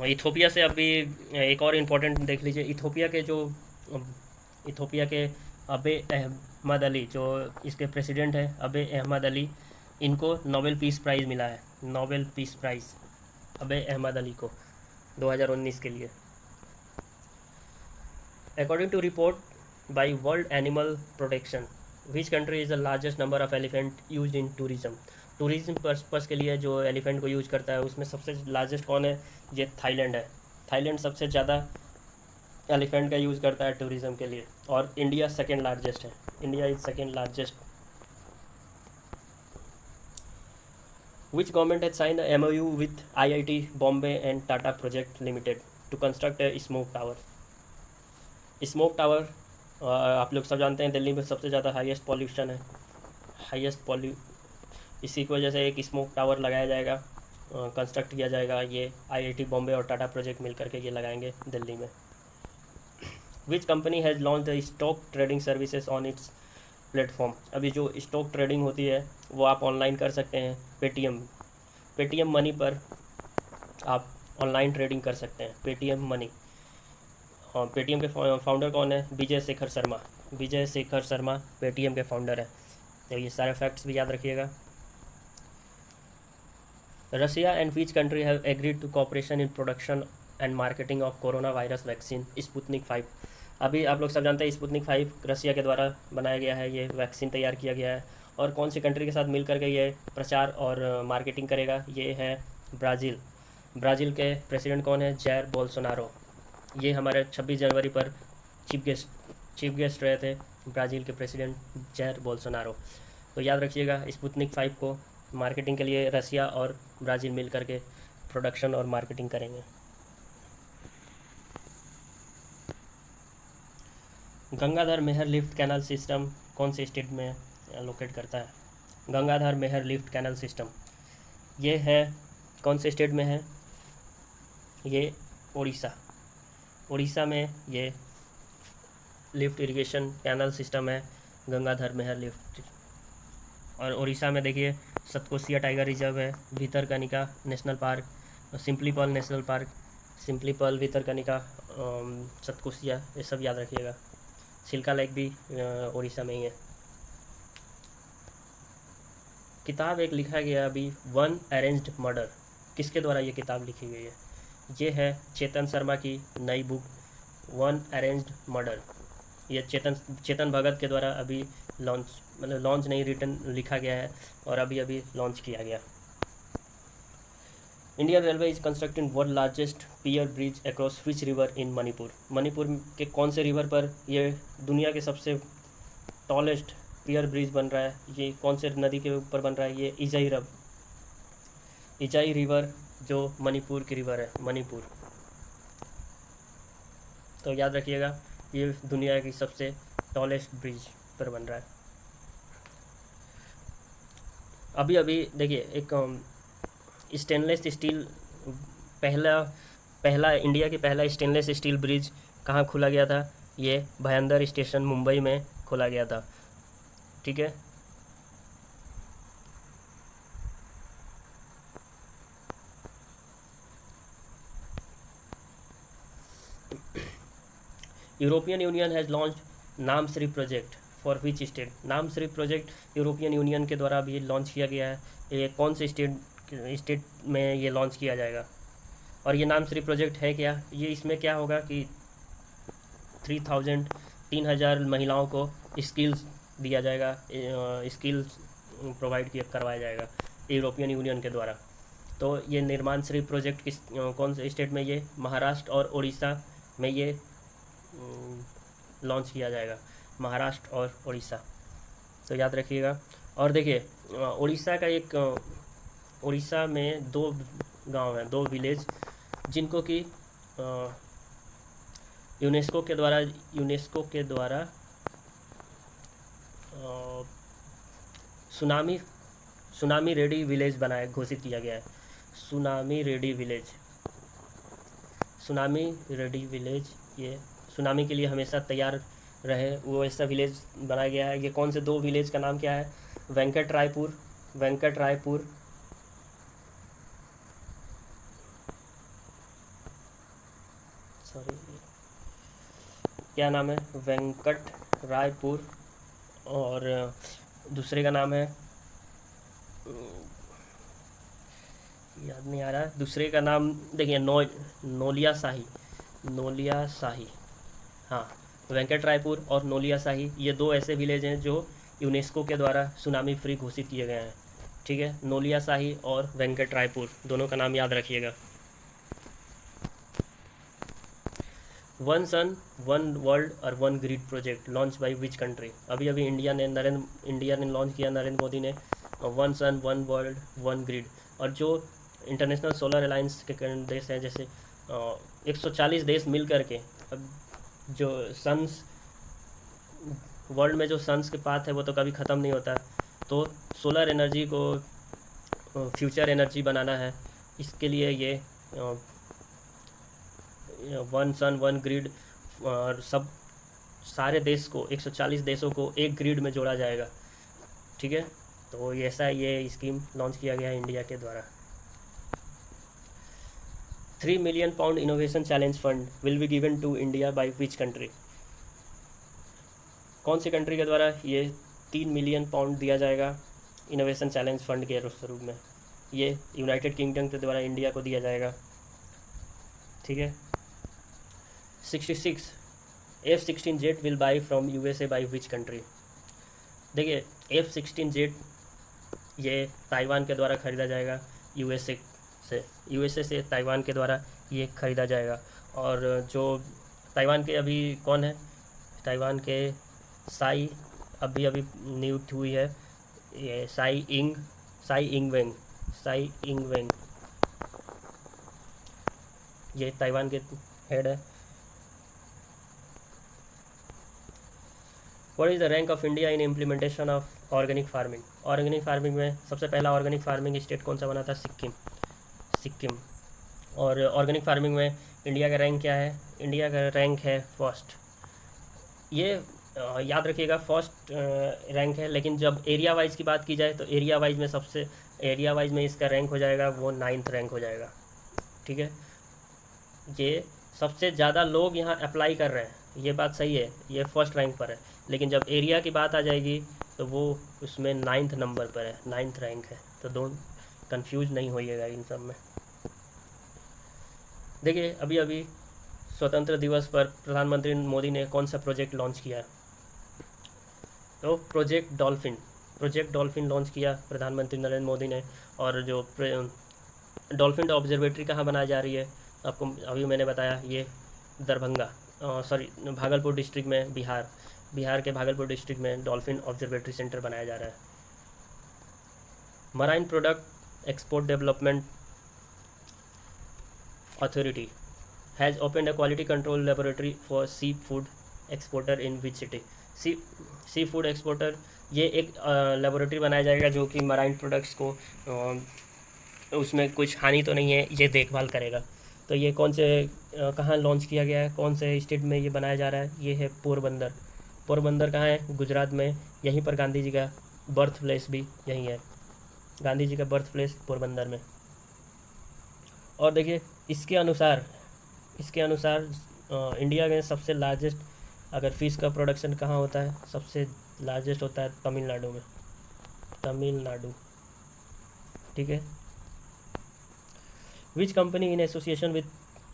इथोपिया से अभी एक और इम्पोर्टेंट देख लीजिए। इथोपिया के अबे अहमद अली, जो इसके प्रेसिडेंट है अबे अहमद अली, इनको नोबेल पीस प्राइज़ मिला है। नोबेल पीस प्राइज़ अबे अहमद अली को 2019 के लिए। According to report by World Animal Protection, which country is the largest number of elephant used in tourism? Tourism purpose के लिए जो एलिफेंट को यूज़ करता है उसमें सबसे लार्जेस्ट कौन है? ये थाईलैंड है। थाईलैंड सबसे ज़्यादा एलिफेंट का यूज़ करता है टूरिज्म के लिए। और इंडिया सेकेंड लार्जेस्ट है। India is second largest. Which government has signed a MOU with IIT Bombay and Tata Project Limited to construct a smoke tower? Smoke tower आप लोग सब जानते हैं दिल्ली में सबसे ज़्यादा हाईएस्ट पॉल्यूशन है, इसी की वजह से एक स्मोक टावर लगाया जाएगा, कंस्ट्रक्ट किया जाएगा। ये आईआईटी बॉम्बे और टाटा प्रोजेक्ट मिल करके ये लगाएंगे दिल्ली में। Which company has launch the stock trading services on it's platform? अभी जो स्टॉक ट्रेडिंग होती है वो आप ऑनलाइन कर सकते हैं। पेटीएम मनी पर आप ऑनलाइन ट्रेडिंग कर सकते हैं, पेटीएम मनी। और पेटीएम के फाउंडर कौन है? विजय शेखर शर्मा पेटीएम के फाउंडर है। तो ये सारे फैक्ट्स भी याद रखिएगा। Russia and which country have agreed to cooperation in production and marketing of corona virus vaccine Sputnik 5। अभी आप लोग सब जानते हैं स्पुतनिक 5 रसिया के द्वारा बनाया गया है, ये वैक्सीन तैयार किया गया है। और कौन सी कंट्री के साथ मिल करके ये प्रचार और मार्केटिंग करेगा, ये है ब्राज़ील। ब्राज़ील के प्रेसिडेंट कौन है, जैर बोल्सोनारो। ये हमारे 26 जनवरी पर चीफ गेस्ट रहे थे ब्राज़ील के प्रेसिडेंट जैर बोल्सोनारो। तो याद रखिएगा, स्पुतनिक 5 को मार्केटिंग के लिए रसिया और ब्राज़ील मिल करके प्रोडक्शन और मार्केटिंग करेंगे। गंगाधर मेहर लिफ्ट कैनल सिस्टम कौन से स्टेट में लोकेट करता है? गंगाधर मेहर लिफ्ट कैनल सिस्टम ये है कौन से स्टेट में है? ये उड़ीसा। उड़ीसा में ये लिफ्ट इरिगेशन कैनल सिस्टम है, गंगाधर मेहर लिफ्ट। और उड़ीसा में देखिए सतकोसिया टाइगर रिजर्व है, Bhitarkanika national park, Simlipal national park, Simlipal, Bhitarkanika, Satkosia, ये सब याद रखिएगा। चिल्का लेक भी उड़ीसा में ही है। किताब एक लिखा गया अभी, वन अरेंज्ड मर्डर, किसके द्वारा ये किताब लिखी गई है? ये है चेतन शर्मा की नई बुक वन अरेंज्ड मर्डर। ये चेतन भगत के द्वारा अभी लॉन्च नहीं, रिटर्न लिखा गया है और अभी लॉन्च किया गया। Indian railway is constructing world largest pier bridge across which river in Manipur. Manipur के कौन से रिवर पर ये दुनिया के सबसे टॉलेस्ट पियर ब्रिज बन रहा है? ये कौन से नदी के ऊपर बन रहा है? ये इजाई रिवर जो मणिपुर की रिवर है, मणिपुर। तो याद रखिएगा, ये दुनिया की सबसे टॉलेस्ट ब्रिज पर बन रहा है। अभी देखिए एक स्टेनलेस स्टील पहला इंडिया के पहला स्टेनलेस स्टील ब्रिज कहाँ खोला गया था? ये भयंदर स्टेशन मुंबई में खोला गया था। ठीक है, यूरोपियन यूनियन हैज़ लॉन्च्ड नाम Shri project for which state? नाम श्री प्रोजेक्ट यूरोपियन यूनियन के द्वारा भी लॉन्च किया गया है। ये कौन से स्टेट में ये लॉन्च किया जाएगा? और ये नाम श्री प्रोजेक्ट है क्या? ये इसमें क्या होगा कि 3,000 महिलाओं को स्किल्स दिया जाएगा, स्किल्स प्रोवाइड करवाया जाएगा यूरोपियन यूनियन के द्वारा। तो ये निर्माण श्री प्रोजेक्ट कौन से स्टेट में? ये महाराष्ट्र और उड़ीसा में ये लॉन्च किया जाएगा, महाराष्ट्र और उड़ीसा। तो याद रखिएगा। और देखिए उड़ीसा में 2 गांव हैं, 2 विलेज, जिनको कि यूनेस्को के द्वारा सुनामी रेडी विलेज घोषित किया गया है। सुनामी रेडी विलेज ये सुनामी के लिए हमेशा तैयार रहे, वो ऐसा विलेज बनाया गया है। ये कौन से 2 विलेज का नाम क्या है? वेंकट रायपुर क्या नाम है? वेंकट रायपुर। और दूसरे का नाम है, याद नहीं आ रहा, दूसरे का नाम देखिए नोलिया शाही। हाँ, वेंकट रायपुर और नोलिया शाही, ये 2 ऐसे विलेज हैं जो यूनेस्को के द्वारा सुनामी फ्री घोषित किए गए हैं। ठीक है, नोलिया शाही और वेंकट रायपुर, दोनों का नाम याद रखिएगा। वन सन वन वर्ल्ड और one grid project launch by which country? अभी इंडिया ने लॉन्च किया, नरेंद्र मोदी ने, one sun one world one grid. और जो इंटरनेशनल सोलर अलायंस के देश हैं, जैसे 140 देश मिल करके, अब जो सन्स वर्ल्ड में जो सन्स के पाथ है वो तो कभी ख़त्म नहीं होता, तो सोलर एनर्जी को फ्यूचर एनर्जी बनाना है। इसके लिए ये वन सन वन ग्रिड और सारे देश को 140 देशों को एक ग्रिड में जोड़ा जाएगा। ठीक है, तो ये स्कीम लॉन्च किया गया है इंडिया के द्वारा। 3 million pound innovation challenge fund will be given to India by which country? कौन सी कंट्री के द्वारा ये 3 मिलियन पाउंड दिया जाएगा इनोवेशन चैलेंज फंड के स्वरूप में? ये यूनाइटेड किंगडम के द्वारा इंडिया को दिया जाएगा। ठीक है। 66 F-16 will by from USA by which country. देखिए F-16 ये ताइवान के द्वारा ख़रीदा जाएगा यूएसए से ताइवान के द्वारा ये ख़रीदा जाएगा। और जो ताइवान के अभी कौन है, ताइवान के साई अभी अभी नियुक्त हुई है, ये साई इंग वेंग ये ताइवान के हेड है। What is the rank of India in implementation of organic farming. Organic farming में सबसे पहला ऑर्गेनिक फार्मिंग स्टेट कौन सा बना था, सिक्किम। और ऑर्गेनिक फार्मिंग में इंडिया का रैंक क्या है, इंडिया का रैंक है फर्स्ट। ये याद रखिएगा फर्स्ट रैंक है, लेकिन जब एरिया वाइज की बात की जाए तो एरिया वाइज में इसका रैंक हो जाएगा वो 9th रैंक हो जाएगा। ठीक है, ये सबसे ज़्यादा लोग यहाँ अप्लाई कर रहे हैं, ये बात सही है, ये फर्स्ट रैंक पर है, लेकिन जब एरिया की बात आ जाएगी तो वो उसमें 9th नंबर पर है, 9th रैंक है। तो दोनों कंफ्यूज नहीं होइएगा इन सब में। देखिए अभी अभी स्वतंत्र दिवस पर प्रधानमंत्री मोदी ने कौन सा प्रोजेक्ट लॉन्च किया, तो प्रोजेक्ट डॉल्फिन लॉन्च किया प्रधानमंत्री नरेंद्र मोदी ने। और जो डॉल्फिन ऑब्जर्वेटरी कहाँ बनाई जा रही है, आपको अभी मैंने बताया, ये भागलपुर डिस्ट्रिक्ट में, बिहार के भागलपुर डिस्ट्रिक्ट में डॉल्फिन ऑब्जर्वेटरी सेंटर बनाया जा रहा है। Marine product export development authority has opened a quality control laboratory for seafood exporter in which city. Seafood exporter, ये एक लेबोरेटरी बनाया जाएगा जो कि मराइन प्रोडक्ट्स को उसमें कुछ हानि तो नहीं है, ये देखभाल करेगा। तो ये कौन से कहाँ लॉन्च किया गया है, कौन से स्टेट में ये बनाया जा रहा है, ये है पोरबंदर कहाँ है, गुजरात में। यहीं पर गांधी जी का बर्थ प्लेस भी यहीं है, गांधी जी का बर्थ प्लेस पोरबंदर में। और देखिए इसके अनुसार इंडिया में सबसे लार्जेस्ट अगर फिश का प्रोडक्शन कहाँ होता है, सबसे लार्जेस्ट होता है तमिलनाडु में, ठीक है। Which company in association with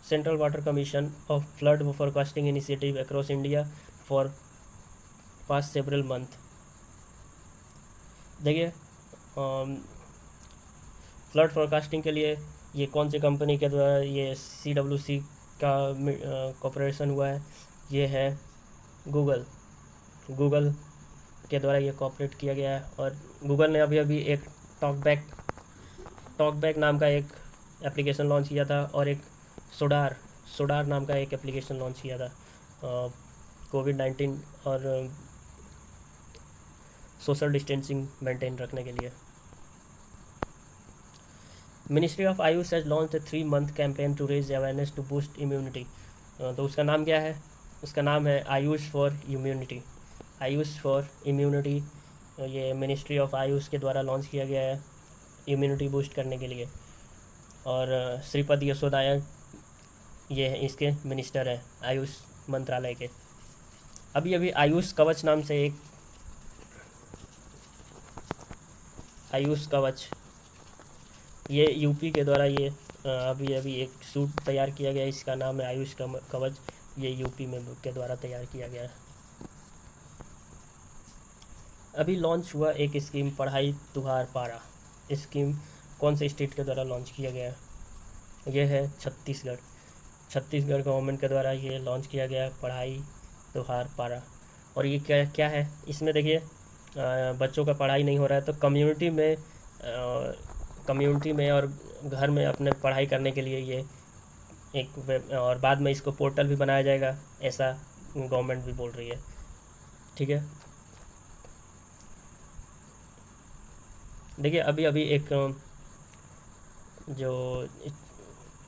central water commission of flood forecasting initiative across India for past several month. देखिए फ्लड फोरकास्टिंग के लिए ये कौन सी कंपनी के द्वारा ये CWC का कॉपरेशन हुआ है, ये है गूगल के द्वारा ये कॉपरेट किया गया है। और गूगल ने अभी एक टॉकबैक नाम का एक एप्लीकेशन लॉन्च किया था, और एक सोडार नाम का एक एप्लीकेशन लॉन्च किया था कोविड-19 और सोशल डिस्टेंसिंग मेंटेन रखने के लिए। Ministry of AYUSH has launch a 3-month campaign to raise awareness to boost immunity. तो उसका नाम क्या है, उसका नाम है आयुष फॉर इम्यूनिटी। ये मिनिस्ट्री ऑफ आयुष के द्वारा लॉन्च किया गया है इम्यूनिटी बूस्ट करने के लिए। और श्रीपद यसो नायक ये इसके मिनिस्टर हैं आयुष मंत्रालय के। अभी आयुष कवच नाम से एक आयुष कवच, ये यूपी के द्वारा ये अभी एक सूट तैयार किया गया है, इसका नाम है आयुष कवच, ये यूपी में के द्वारा तैयार किया गया है। अभी लॉन्च हुआ एक स्कीम पढ़ाई तुहार पारा, स्कीम कौन से स्टेट के द्वारा लॉन्च किया गया है, ये है छत्तीसगढ़ गवर्नमेंट के द्वारा ये लॉन्च किया गया है पढ़ाई तुहार पारा। और ये क्या है, इसमें देखिए बच्चों का पढ़ाई नहीं हो रहा है तो कम्युनिटी में और घर में अपने पढ़ाई करने के लिए ये एक और बाद में इसको पोर्टल भी बनाया जाएगा, ऐसा गवर्नमेंट भी बोल रही है। ठीक है, देखिए अभी एक जो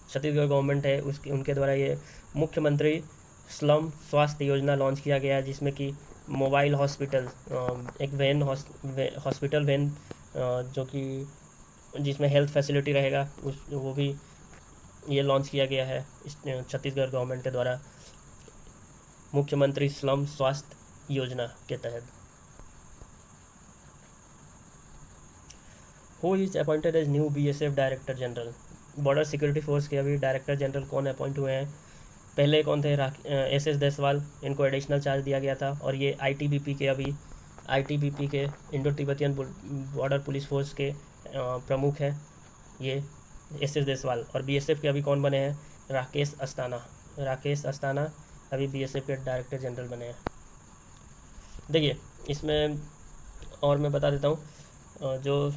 छत्तीसगढ़ गवर्नमेंट है उनके द्वारा ये मुख्यमंत्री स्लम स्वास्थ्य योजना लॉन्च किया गया है, जिसमें कि मोबाइल हॉस्पिटल एक हॉस्पिटल वैन जो कि जिसमें हेल्थ फैसिलिटी रहेगा वो भी ये लॉन्च किया गया है छत्तीसगढ़ गवर्नमेंट के द्वारा मुख्यमंत्री स्लम स्वास्थ्य योजना के तहत। Who is appointed as new BSF director general? Border security force के अभी डायरेक्टर जनरल कौन अपॉइंट हुए हैं? पहले कौन थे? एस एस देसवाल, इनको एडिशनल चार्ज दिया गया था। और ये आईटीबीपी के अभी आईटीबीपी के Indo Tibetan border police force के प्रमुख हैं ये एस एस देसवाल। और बीएसएफ के अभी कौन बने हैं? राकेश अस्थाना। राकेश अस्थाना अभी बीएसएफ के डायरेक्टर जनरल बने हैं। देखिए इसमें और मैं बता देता हूँ, जो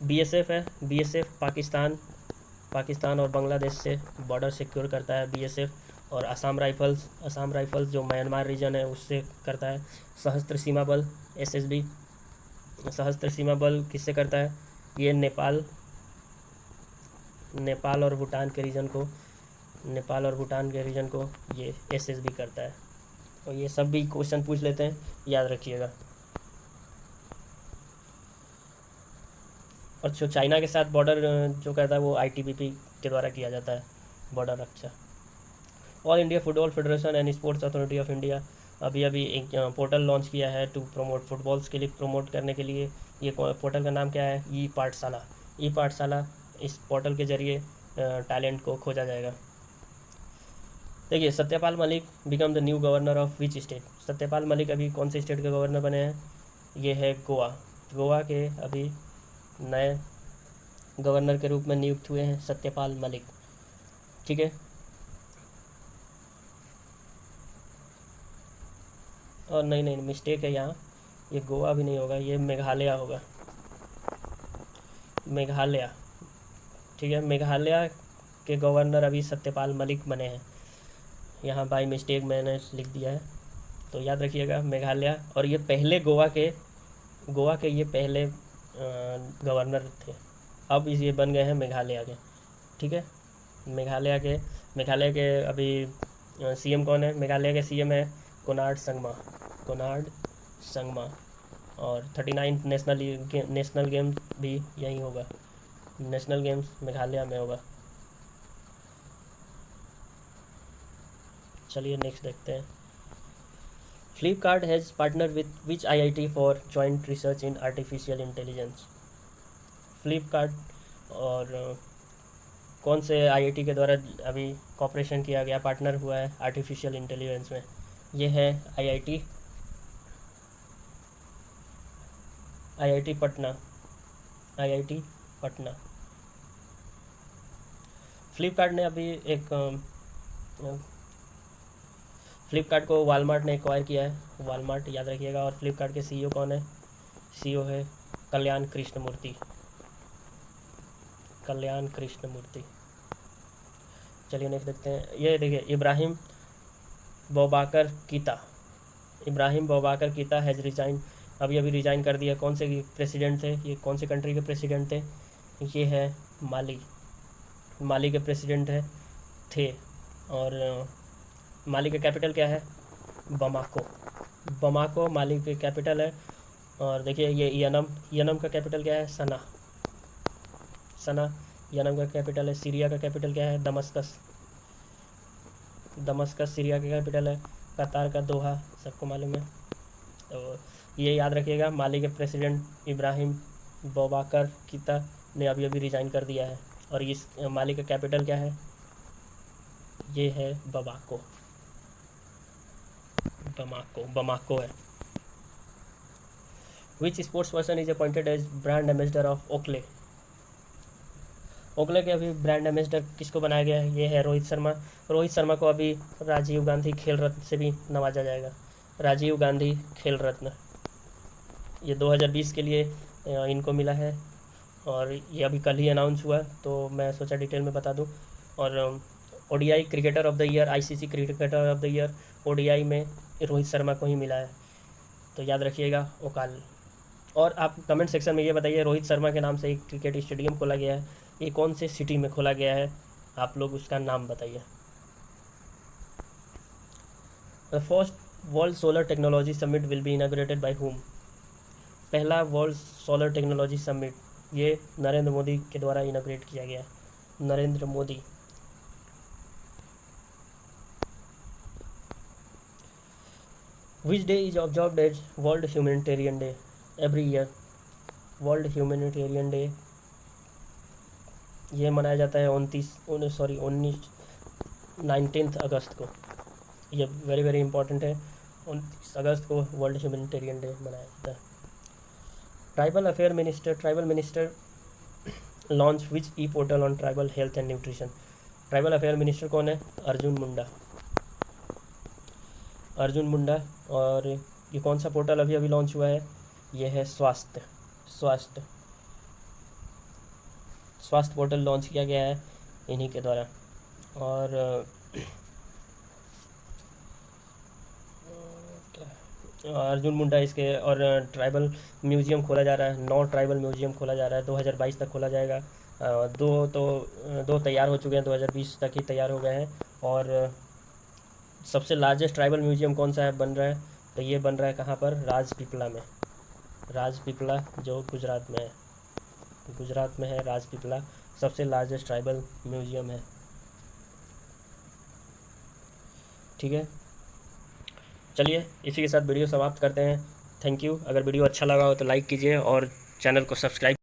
बीएसएफ है, बीएसएफ पाकिस्तान और बांग्लादेश से बॉर्डर सिक्योर करता है बीएसएफ। और असम राइफल्स जो म्यांमार रीजन है उससे करता है। सशस्त्र सीमा बल एसएसबी, सशस्त्र सीमा बल किससे करता है? ये नेपाल और भूटान के रीजन को ये एसएसबी करता है। और ये सब भी क्वेश्चन पूछ लेते हैं, याद रखिएगा। और जो चाइना के साथ बॉर्डर जो करता है वो आईटीबीपी के द्वारा किया जाता है, border Raksha. All India football federation and sports authority of India अभी एक पोर्टल लॉन्च किया है टू प्रमोट फुटबॉल्स के लिए, प्रमोट करने के लिए। ये पोर्टल का नाम क्या है? ई पाठशाला। इस पोर्टल के जरिए टैलेंट को खोजा जाएगा। देखिए Satyapal Malik become the new governor of which state? Satyapal Malik अभी कौन से स्टेट के गवर्नर बने हैं? ये है गोवा के अभी नए गवर्नर के रूप में नियुक्त हुए हैं सत्यपाल मलिक। ठीक है। और नहीं मिस्टेक है यहाँ, ये गोवा भी नहीं होगा, ये मेघालय होगा। मेघालय, ठीक है। मेघालय के गवर्नर अभी सत्यपाल मलिक बने हैं। यहाँ बाय मिस्टेक मैंने लिख दिया है, तो याद रखिएगा मेघालय। और ये पहले गोवा के ये पहले गवर्नर थे, अब ये बन गए हैं मेघालय के। ठीक है। मेघालय के अभी सीएम कौन है? मेघालय के सीएम है कोनार्ड संगमा। और 39 नेशनल गेम्स भी यहीं होगा, नेशनल गेम्स मेघालय में होगा। चलिए नेक्स्ट देखते हैं। Flipkart has partner with which IIT for joint research in artificial intelligence? Flipkart और कौन से आईआईटी के द्वारा अभी कॉपरेशन किया गया, पार्टनर हुआ है आर्टिफिशियल इंटेलिजेंस में? ये है आईआईटी पटना। फ्लिपकार्ट ने अभी फ्लिपकार्ट को वॉलमार्ट ने एक्वायर किया है, वॉलमार्ट याद रखिएगा। और फ्लिपकार्ट के सीईओ कौन है? सीईओ है कल्याण कृष्णमूर्ति। चलिए नेक्स्ट देखते हैं। ये देखिए इब्राहिम बौबाकर कीता हैज़ रिजाइन, अभी रिज़ाइन कर दिया। कौन से प्रेसिडेंट थे? ये कौन से कंट्री के प्रेसिडेंट थे? ये है माली के प्रेसिडेंट थे। और माली का कैपिटल क्या है? बमाको माली की कैपिटल है। और देखिए ये यनम का कैपिटल क्या है? सना यनम का कैपिटल है। सीरिया का कैपिटल क्या है? दमस्कस सीरिया का कैपिटल है। कतार का दोहा सबको मालूम है। तो ये याद रखिएगा। माली के प्रेसिडेंट इब्राहिम बौबाकर कीता ने अभी रिज़ाइन कर दिया है। और इस माली का कैपिटल क्या है? ये है बमाको है। Which sports person is appointed as brand ambassador of Oakley? Oakley के अभी ब्रांड एम्बेसडर किसको बनाया गया है? ये है रोहित शर्मा को अभी राजीव गांधी खेल रत्न से भी नवाजा जाएगा। राजीव गांधी खेल रत्न ये 2020 के लिए इनको मिला है। और ये अभी कल ही अनाउंस हुआ, तो मैं सोचा डिटेल में बता दूं। और ODI cricketer of the year, ICC cricketer of the year ODI में रोहित शर्मा को ही मिला है, तो याद रखिएगा ओकाल। और आप कमेंट सेक्शन में ये बताइए, रोहित शर्मा के नाम से एक क्रिकेट स्टेडियम खोला गया है, ये कौन से सिटी में खोला गया है? आप लोग उसका नाम बताइए। The first world solar technology summit will be inaugurated bye whom? पहला वर्ल्ड सोलर टेक्नोलॉजी समिट ये नरेंद्र मोदी के द्वारा इनॉग्रेट किया गया है। Narendra Modi. Which day is observed as World Humanitarian Day every year? World humanitarian day ये मनाया जाता है 19 अगस्त को। ये वेरी वेरी इंपॉर्टेंट है। 29 अगस्त को वर्ल्ड ह्यूमैनिटेरियन डे मनाया जाता है। Tribal minister launch which E portal on tribal health and nutrition. Tribal affair minister कौन है? अर्जुन मुंडा। और ये कौन सा पोर्टल अभी लॉन्च हुआ है? ये है स्वास्थ्य पोर्टल लॉन्च किया गया है इन्हीं के द्वारा। और अर्जुन मुंडा इसके, और ट्राइबल म्यूज़ियम खोला जा रहा है, 9 ट्राइबल म्यूज़ियम खोला जा रहा है, 2022 तक खोला जाएगा। दो तैयार हो चुके हैं, 2020 तक ही तैयार हो गए हैं। और सबसे लार्जेस्ट ट्राइबल म्यूज़ियम कौन सा है बन रहा है? तो ये बन रहा है कहाँ पर? राजपीपला जो गुजरात में है राजपीपला, सबसे लार्जेस्ट ट्राइबल म्यूज़ियम है। ठीक है, चलिए इसी के साथ वीडियो समाप्त करते हैं। Thank you. अगर वीडियो अच्छा लगा हो तो लाइक कीजिए और चैनल को सब्सक्राइब